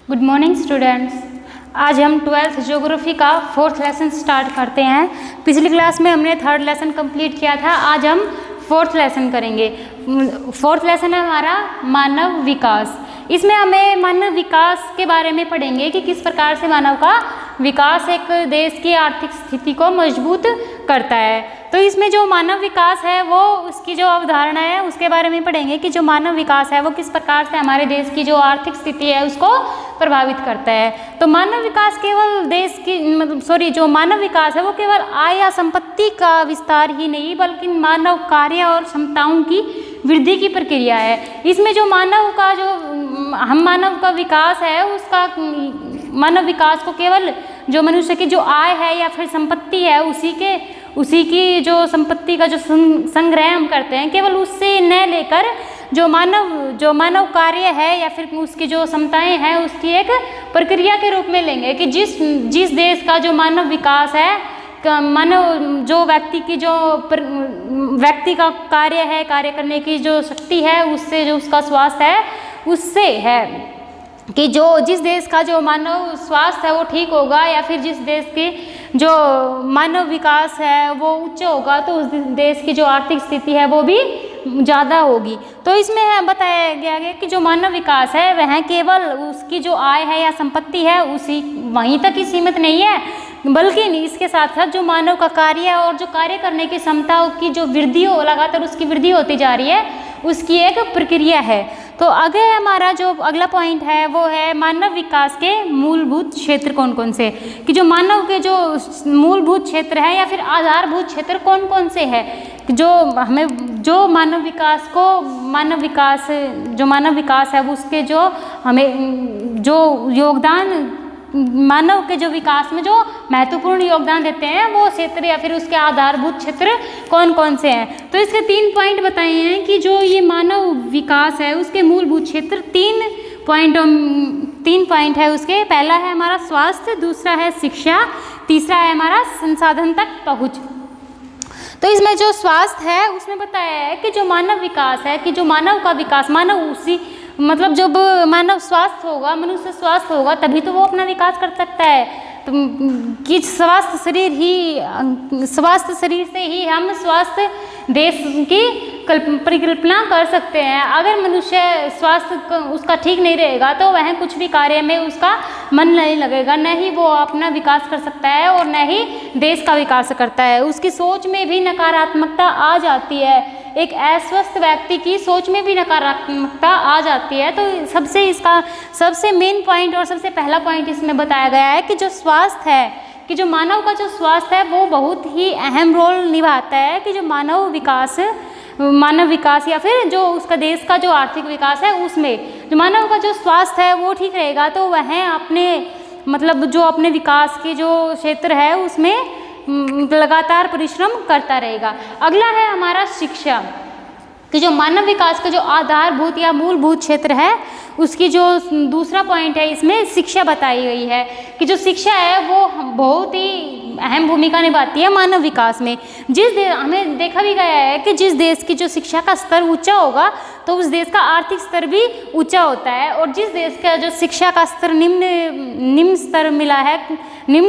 Good morning students. आज हम 12th geography का 4th लेसन स्टार्ट करते हैं। पिछली क्लास में हमने 3rd लेसन कंप्लीट किया था, आज हम 4th लेसन करेंगे। 4th लेसन है हमारा मानव विकास। इसमें हमें मानव विकास के बारे में पढ़ेंगे कि किस प्रकार से मानव का विकास एक देश की आर्थिक स्थिति को मजबूत करता है। तो इसमें जो मानव विकास है वो उसकी जो अवधारणा है उसके बारे में पढ़ेंगे कि जो मानव विकास है वो किस प्रकार से हमारे देश की जो आर्थिक स्थिति है उसको प्रभावित करता है। तो मानव विकास केवल देश की जो मानव विकास है वो केवल आय या संपत्ति का विस्तार ही नहीं बल्कि मानव कार्य और क्षमताओं की वृद्धि की प्रक्रिया है। इसमें जो मानव का विकास है उसका मानव विकास को केवल जो मनुष्य की जो आय है या फिर संपत्ति है उसी की जो संपत्ति का जो संग्रह हम करते हैं केवल उससे न लेकर जो मानव कार्य है या फिर उसकी जो क्षमताएं हैं उसकी एक प्रक्रिया के रूप में लेंगे कि जिस देश का जो मानव विकास है व्यक्ति का कार्य करने की जो शक्ति है उससे जो उसका स्वास्थ्य है उससे है कि जिस देश का जो मानव स्वास्थ्य है वो ठीक होगा या फिर जिस देश की जो मानव विकास है वो उच्च होगा तो उस देश की जो आर्थिक स्थिति है वो भी ज़्यादा होगी। तो इसमें बताया गया है कि जो मानव विकास है वह केवल उसकी जो आय है या संपत्ति है वहीं तक ही सीमित नहीं है बल्कि इसके साथ साथ जो मानव का कार्य और जो कार्य करने की क्षमता की जो वृद्धि हो लगातार उसकी वृद्धि होती जा रही है उसकी एक प्रक्रिया है। तो आगे हमारा जो अगला पॉइंट है वो है मानव विकास के मूलभूत क्षेत्र कौन कौन से, कि जो मानव के जो मूलभूत क्षेत्र है या फिर आधारभूत क्षेत्र कौन कौन से है जो मानव विकास है उसके जो हमें जो योगदान मानव के जो विकास में जो महत्वपूर्ण योगदान देते हैं वो क्षेत्र या फिर उसके आधारभूत क्षेत्र कौन कौन से हैं। तो इसके 3 पॉइंट बताए हैं कि जो ये मानव विकास है उसके मूलभूत क्षेत्र 3 पॉइंट है उसके। पहला है हमारा स्वास्थ्य, दूसरा है शिक्षा, तीसरा है हमारा संसाधन तक पहुँच। तो इसमें जो स्वास्थ्य है उसमें बताया है कि जो मानव विकास है कि जो मानव का विकास जब मानव स्वास्थ्य होगा मनुष्य स्वस्थ होगा तभी तो वो अपना विकास कर सकता है। तो कि स्वास्थ्य शरीर से ही हम स्वस्थ देश की परिकल्पना कर सकते हैं। अगर मनुष्य स्वास्थ्य उसका ठीक नहीं रहेगा तो वह कुछ भी कार्य में उसका मन नहीं लगेगा, न ही वो अपना विकास कर सकता है और न ही देश का विकास करता है। उसकी सोच में भी नकारात्मकता आ जाती है, एक अस्वस्थ व्यक्ति की सोच में भी नकारात्मकता आ जाती है। तो सबसे मेन पॉइंट और सबसे पहला पॉइंट इसमें बताया गया है कि जो स्वास्थ्य है कि जो मानव का जो स्वास्थ्य है वो बहुत ही अहम रोल निभाता है कि जो मानव विकास या फिर जो उसका देश का जो आर्थिक विकास है उसमें जो मानव का जो स्वास्थ्य है वो ठीक रहेगा तो वह अपने विकास के जो क्षेत्र है उसमें लगातार परिश्रम करता रहेगा। अगला है हमारा शिक्षा, कि जो मानव विकास का जो आधारभूत या मूलभूत क्षेत्र है उसकी जो दूसरा पॉइंट है इसमें शिक्षा बताई गई है कि जो शिक्षा है वो बहुत ही अहम भूमिका निभाती है मानव विकास में। हमें देखा भी गया है कि जिस देश की जो शिक्षा का स्तर ऊंचा होगा तो उस देश का आर्थिक स्तर भी ऊंचा होता है और जिस देश का जो शिक्षा का स्तर निम्न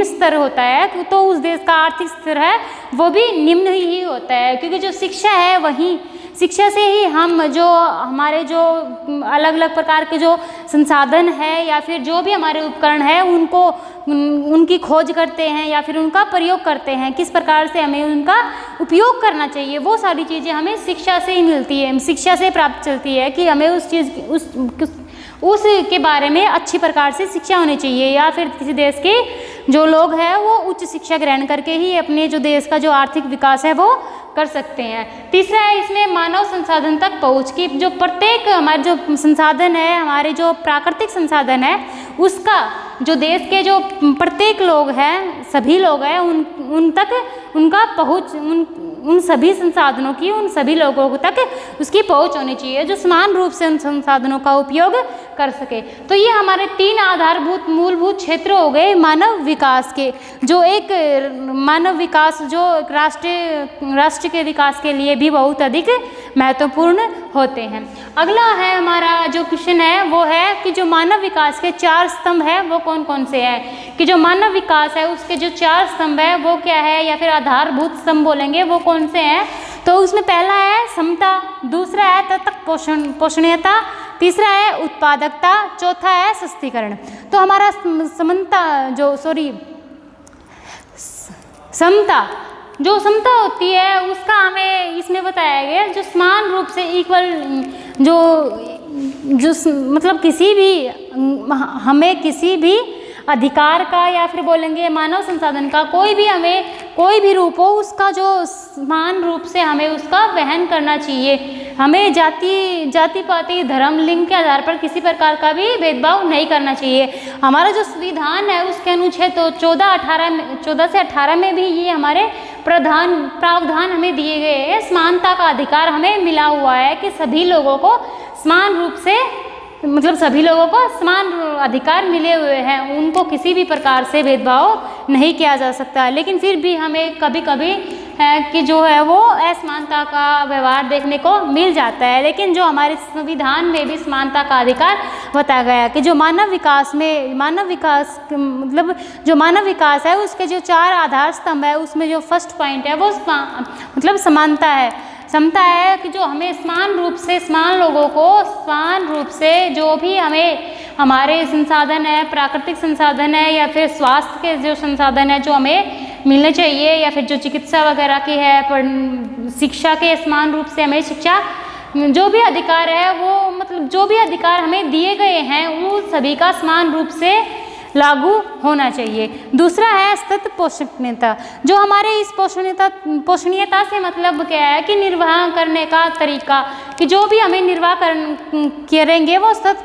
स्तर होता है तो उस देश का आर्थिक स्तर है वो भी निम्न ही होता है। क्योंकि जो शिक्षा से ही हम जो हमारे जो अलग अलग प्रकार के जो संसाधन है या फिर जो भी हमारे उपकरण है उनकी खोज करते हैं या फिर उनका प्रयोग करते हैं, किस प्रकार से हमें उनका उपयोग करना चाहिए वो सारी चीज़ें हमें शिक्षा से ही मिलती है, शिक्षा से प्राप्त चलती है कि हमें उसके बारे में अच्छी प्रकार से शिक्षा होनी चाहिए या फिर किसी देश के जो लोग हैं वो उच्च शिक्षा ग्रहण करके ही अपने जो देश का जो आर्थिक विकास है वो कर सकते हैं। तीसरा है इसमें मानव संसाधन तक पहुँच की जो प्रत्येक हमारे जो संसाधन है हमारे जो प्राकृतिक संसाधन है उसका जो देश के जो प्रत्येक लोग हैं सभी लोग हैं उन तक उनका पहुँच उन सभी संसाधनों की उन सभी लोगों तक उसकी पहुंच होनी चाहिए जो समान रूप से उन संसाधनों का उपयोग कर सके। तो ये हमारे 3 मूलभूत क्षेत्र हो गए मानव विकास के, जो एक मानव विकास जो राष्ट्र के विकास के लिए भी बहुत अधिक महत्वपूर्ण होते हैं। अगला है हमारा जो क्वेश्चन है वो है कि जो मानव विकास के 4 स्तंभ है वो कौन कौन से हैं, कि जो मानव विकास है उसके जो 4 स्तंभ है वो क्या है, या फिर आधारभूत स्तंभ बोलेंगे वो कौन से हैं। तो उसमें पहला है समता, दूसरा है तटक पोषणीयता, तीसरा है उत्पादकता, चौथा है सस्तीकरण। तो हमारा समता होती है उसका हमें इसमें बताया गया जो समान रूप से इक्वल मतलब किसी भी हमें किसी भी अधिकार का या फिर बोलेंगे मानव संसाधन का कोई भी रूप हो उसका जो समान रूप से हमें उसका वहन करना चाहिए। हमें जाति पाति धर्म लिंग के आधार पर किसी प्रकार का भी भेदभाव नहीं करना चाहिए। हमारा जो संविधान है उसके अनुच्छेद तो 14 से 18 में भी ये हमारे प्रावधान हमें दिए गए हैं। समानता का अधिकार हमें मिला हुआ है कि सभी लोगों को समान रूप से सभी लोगों को समान अधिकार मिले हुए हैं, उनको किसी भी प्रकार से भेदभाव नहीं किया जा सकता। लेकिन फिर भी हमें कभी कभी है कि जो है वो असमानता का व्यवहार देखने को मिल जाता है। लेकिन जो हमारे संविधान में भी समानता का अधिकार बताया गया कि जो मानव विकास है उसके जो 4 आधार स्तंभ है उसमें जो फर्स्ट पॉइंट है वो समानता है। समता है कि जो हमें समान लोगों को समान रूप से जो भी हमारे संसाधन है, प्राकृतिक संसाधन है या फिर स्वास्थ्य के जो संसाधन है जो हमें मिलने चाहिए, या फिर जो चिकित्सा वगैरह की है, शिक्षा के समान रूप से हमें शिक्षा जो भी अधिकार है वो जो भी अधिकार हमें दिए गए हैं वो सभी का समान रूप से लागू होना चाहिए। दूसरा है सतत पोषणीयता। जो हमारे इस पोषणीयता से मतलब क्या है कि निर्वाह करने का तरीका, कि जो भी हमें निर्वाह करेंगे वो सतत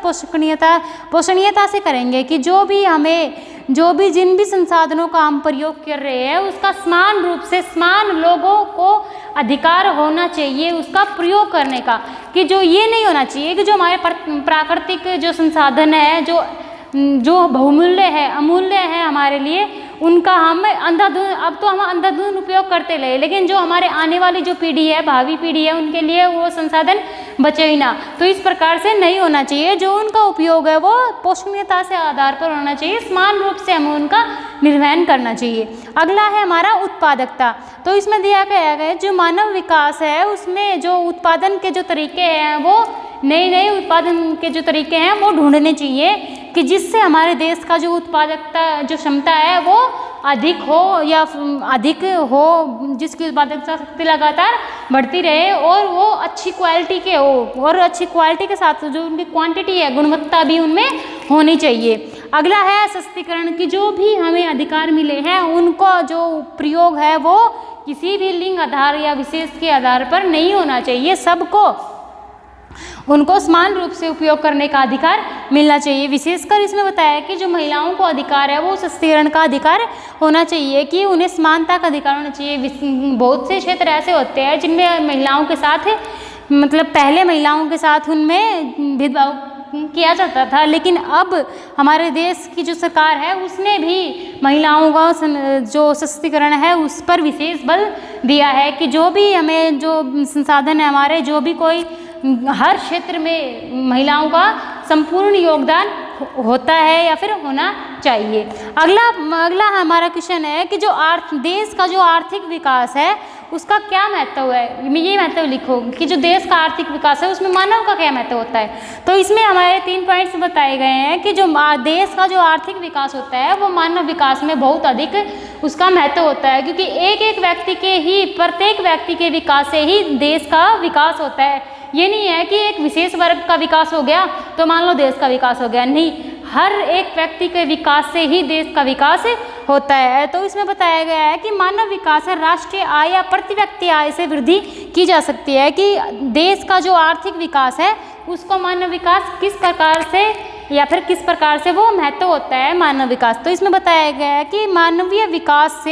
पोषणीयता से करेंगे, कि जिन भी संसाधनों का हम प्रयोग कर रहे हैं उसका समान रूप से समान लोगों को अधिकार होना चाहिए उसका प्रयोग करने का। कि जो ये नहीं होना चाहिए कि जो हमारे प्राकृतिक जो संसाधन है जो बहुमूल्य है, अमूल्य है हमारे लिए, उनका हम अंधाधुंध उपयोग करते रहे, लेकिन जो हमारे आने वाली जो पीढ़ी है, भावी पीढ़ी है, उनके लिए वो संसाधन बचे ही ना। तो इस प्रकार से नहीं होना चाहिए। जो उनका उपयोग है वो पोषणीयता से आधार पर होना चाहिए, समान रूप से हमें उनका निर्वहन करना चाहिए। अगला है हमारा उत्पादकता। तो इसमें दिया गया है जो मानव विकास है उसमें जो उत्पादन के जो तरीके हैं वो नए उत्पादन के जो तरीके हैं वो ढूंढने चाहिए, कि जिससे हमारे देश का जो उत्पादकता जो क्षमता है वो अधिक हो, जिसकी उत्पादकता शक्ति लगातार बढ़ती रहे और वो अच्छी क्वालिटी के हो, और अच्छी क्वालिटी के साथ जो उनकी क्वांटिटी है, गुणवत्ता भी उनमें होनी चाहिए। अगला है सस्तीकरण, की जो भी हमें अधिकार मिले हैं उनको जो प्रयोग है वो किसी भी लिंग आधार या विशेष के आधार पर नहीं होना चाहिए, सबको उनको समान रूप से उपयोग करने का अधिकार मिलना चाहिए। विशेषकर इसमें बताया है कि जो महिलाओं को अधिकार है वो सशक्तिकरण का अधिकार होना चाहिए, कि उन्हें समानता का अधिकार होना चाहिए। बहुत से क्षेत्र ऐसे होते हैं जिनमें महिलाओं के साथ पहले महिलाओं के साथ उनमें भेदभाव किया जाता था, लेकिन अब हमारे देश की जो सरकार है उसने भी महिलाओं का जो सशक्तिकरण है उस पर विशेष बल दिया है, कि जो भी हमें जो संसाधन है हमारे, जो भी कोई हर क्षेत्र में महिलाओं का संपूर्ण योगदान होता है या फिर होना चाहिए। अगला हमारा क्वेश्चन है कि जो देश का जो आर्थिक विकास है उसका क्या महत्व है। ये महत्व लिखो कि जो देश का आर्थिक विकास है उसमें मानव का क्या महत्व होता है। तो इसमें हमारे 3 पॉइंट्स बताए गए हैं कि जो देश का जो आर्थिक विकास होता है वो मानव विकास में बहुत अधिक उसका महत्व होता है, क्योंकि प्रत्येक व्यक्ति के विकास से ही देश का विकास होता है। ये नहीं है कि एक विशेष वर्ग का विकास हो गया तो मान लो देश का विकास हो गया, नहीं, हर एक व्यक्ति के विकास से ही देश का विकास होता है। तो इसमें बताया गया है कि मानव विकास है राष्ट्रीय आय या प्रति व्यक्ति आय से वृद्धि की जा सकती है, कि देश का जो आर्थिक विकास है उसको मानव विकास किस प्रकार से या फिर किस प्रकार से वो महत्व होता है मानव विकास। तो इसमें बताया गया है कि मानवीय विकास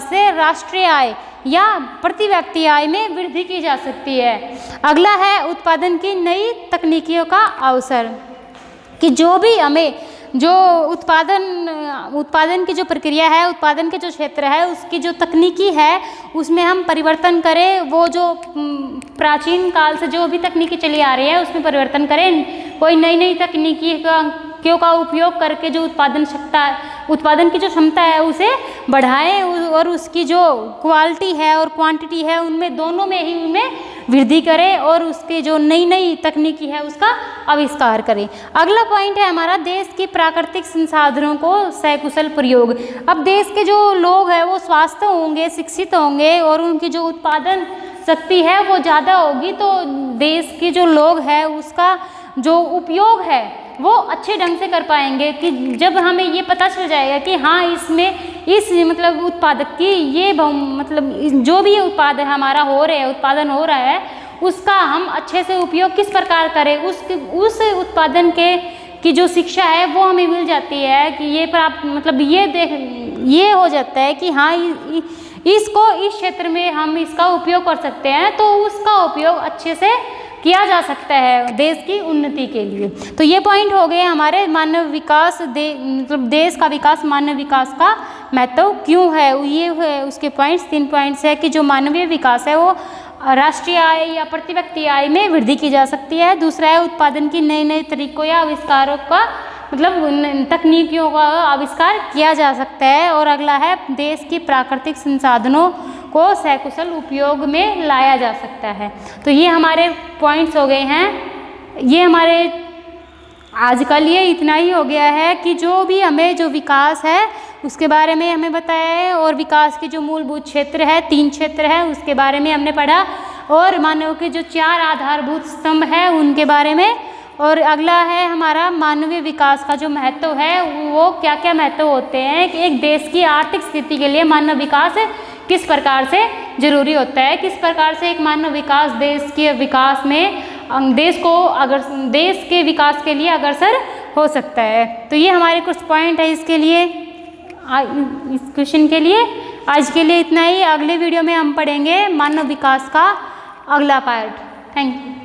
से राष्ट्रीय आय या प्रति व्यक्ति आय में वृद्धि की जा सकती है। अगला है उत्पादन की नई तकनीकियों का अवसर, कि जो भी हमें जो उत्पादन की जो प्रक्रिया है, उत्पादन के जो क्षेत्र है, उसकी जो तकनीकी है उसमें हम परिवर्तन करें। वो जो प्राचीन काल से जो भी तकनीकी चली आ रही है उसमें परिवर्तन करें। कोई नई नई तकनीकियों का उपयोग करके जो उत्पादन की जो क्षमता है उसे बढ़ाएं और उसकी जो क्वालिटी है और क्वांटिटी है उनमें दोनों में ही उनमें वृद्धि करें और उसके जो नई नई तकनीकी है उसका आविष्कार करें। अगला पॉइंट है हमारा देश के प्राकृतिक संसाधनों को सकुशल प्रयोग। अब देश के जो लोग हैं वो स्वस्थ होंगे, शिक्षित होंगे और उनकी जो उत्पादन शक्ति है वो ज़्यादा होगी, तो देश के जो लोग हैं उसका जो उपयोग है वो अच्छे ढंग से कर पाएंगे। कि जब हमें ये पता चल जाएगा कि हाँ इसमें इस मतलब उत्पादक की ये मतलब जो भी उत्पादन हमारा उत्पादन हो रहा है उसका हम अच्छे से उपयोग किस प्रकार करें, उस उत्पादन की जो शिक्षा है वो हमें मिल जाती है कि ये प्राप्त मतलब ये हो जाता है कि हाँ इसको इस क्षेत्र में हम इसका उपयोग कर सकते हैं, तो उसका उपयोग अच्छे से किया जा सकता है देश की उन्नति के लिए। तो ये पॉइंट हो गए हमारे मानव विकास मतलब देश का विकास, मानव विकास का महत्व क्यों है, ये है उसके पॉइंट्स। 3 पॉइंट्स है कि जो मानवीय विकास है वो राष्ट्रीय आय या प्रति व्यक्ति आय में वृद्धि की जा सकती है। दूसरा है उत्पादन की नए नए तरीकों या आविष्कारों का मतलब तकनीकियों का आविष्कार किया जा सकता है। और अगला है देश की प्राकृतिक संसाधनों को सकुशल उपयोग में लाया जा सकता है। तो ये हमारे पॉइंट्स हो गए हैं। ये हमारे आज का लिए इतना ही हो गया है कि जो भी हमें जो विकास है उसके बारे में हमें बताया है, और विकास के जो मूलभूत क्षेत्र है 3 क्षेत्र है उसके बारे में हमने पढ़ा, और मानव के जो 4 आधारभूत स्तंभ है उनके बारे में। और अगला है हमारा मानवीय विकास का जो महत्व है वो क्या क्या महत्व होते हैं कि एक देश की आर्थिक स्थिति के लिए मानव विकास किस प्रकार से जरूरी होता है, किस प्रकार से एक मानव विकास देश के विकास में देश के विकास के लिए अग्रसर हो सकता है। तो ये हमारे कुछ पॉइंट है इसके लिए, इस क्वेश्चन के लिए। आज के लिए इतना ही। अगले वीडियो में हम पढ़ेंगे मानव विकास का अगला पार्ट। Thank you.